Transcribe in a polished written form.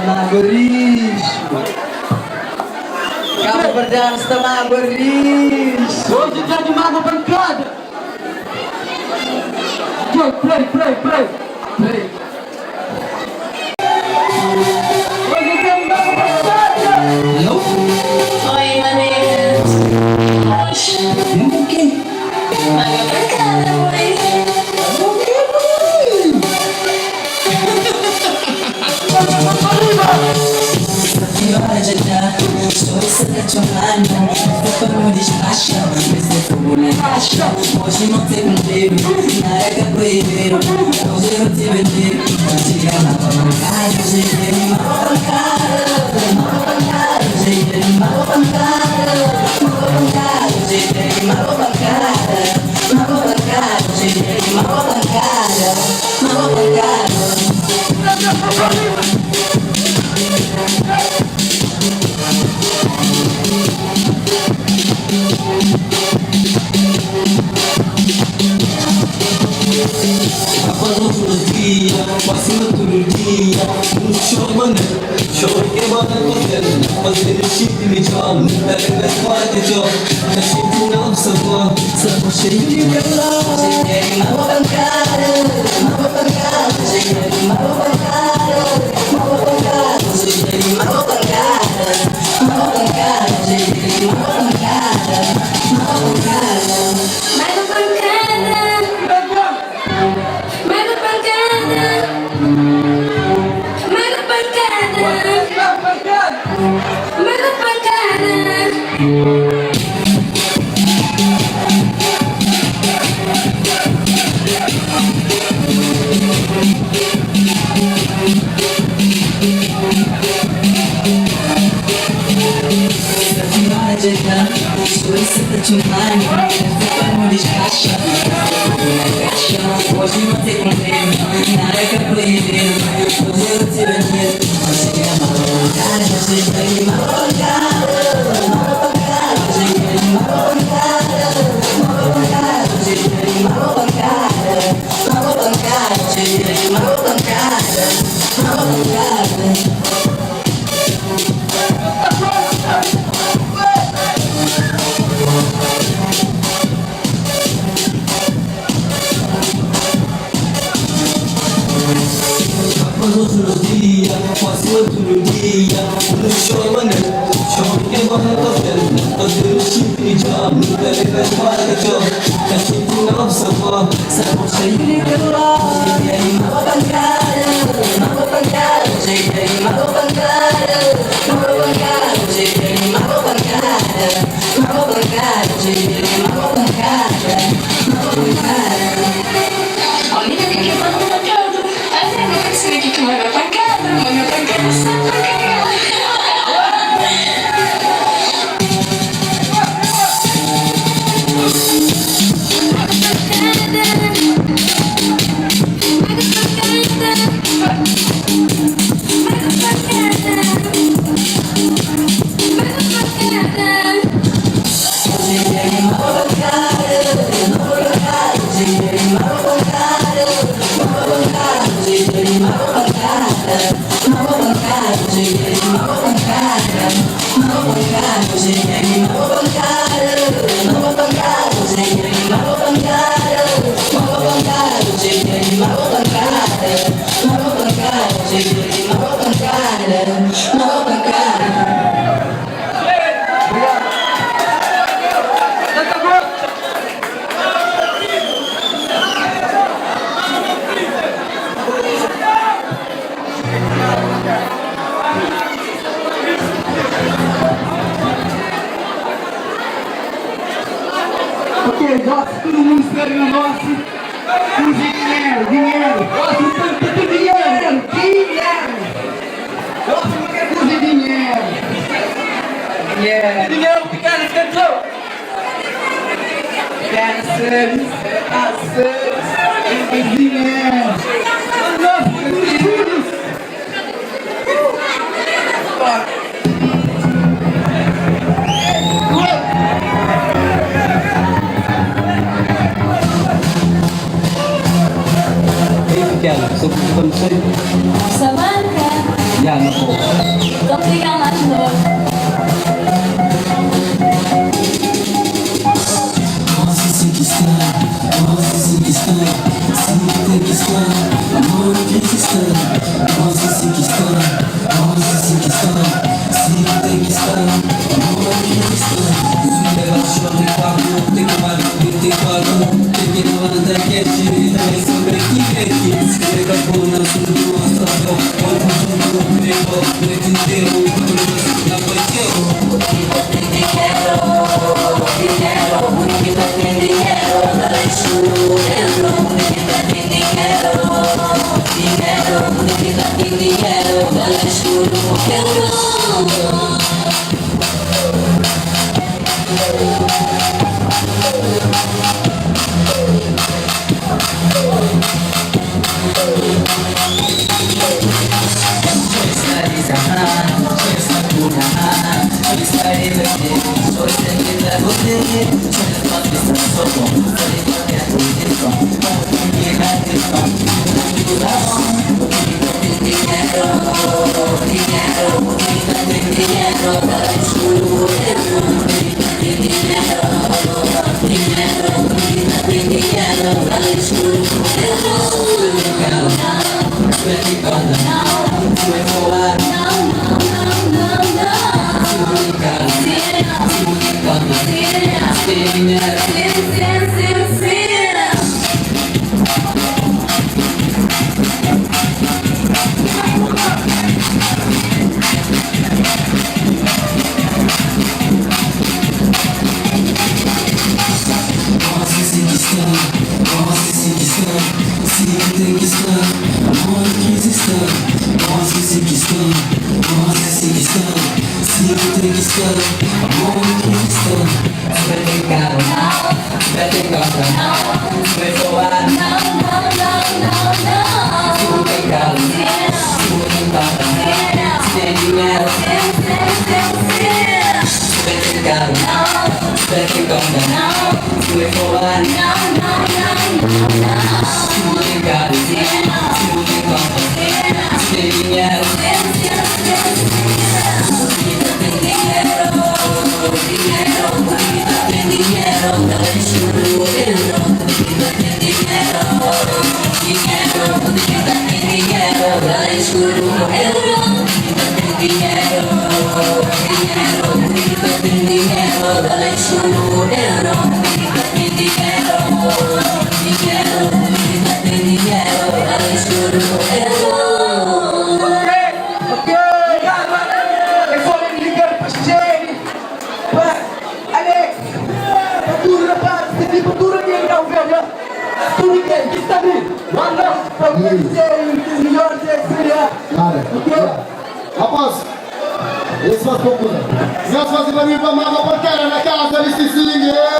Mago lixo. Cabo Verdeano está mago lixo. Hoje é dia de mago bancada. Play. Hoje é dia de mago bancada. Oi, maneiras. Um pouquinho. Mago bancada, oi. Senhora já dá, estou excelente online. Ficou no despacho, mas é fogo na caixa. Hoje não tem contigo, na rega proibido. Hoje eu te vender, diga na bancada. Hoje é mal bancada, hoje é mal bancada. Hoje é mal bancada, hoje é mal bancada. Apagou todo dia, passando todo dia. Show, mano, show que bota contendo. Fazendo chip de job, pega a fora de job. Tá chip não sabor, sabor cheio de calor. Cheguei mal bancada, cheguei mal bancada, cheguei mal bancada, cheguei mal bancada. Mago bancada. Mago bancada. Mago bancada. Mago bancada. Senhora já dá, estou excelente online. Ficou no despacho, na caixa. Hoje não tem convênio, na rega proibido. Hoje eu te vender, hoje é mal bancada. Hoje é mal bancada, hoje é mal bancada. Hoje é mal bancada, hoje é mal bancada. Apagou todo dia, passando todo dia. No show, mano, show que bota contendo. Fazendo chip de job, pega a fora de job. Tá chip não sabor, sabor cheio de calor. Cheguei mal bancada, cheguei mal bancada, cheguei mal bancada, cheguei mal bancada. Olha que mano bancada. Até não pensei que mano bancada. Mano bancada, sabe bancada. Ok, nossa, todo mundo espera no nosso. Dinheiro. Nossa, não tem dinheiro. Nossa, não quer fazer dinheiro. Dinheiro, pequeno, cantou. Dinheiro. Nossa, tudo. Hey, pequeno, sou contigo no sonho. Samantha. Já, não vou. que pago, que não anda quieto, também sobre que vem, se pega por na sua demonstração, quando junto com o tempo, noite inteira, o mundo na paixão. Rapaz, esse faz pouco, né? Nós fazemos a minha mamada porque era na casa, eles se seguem.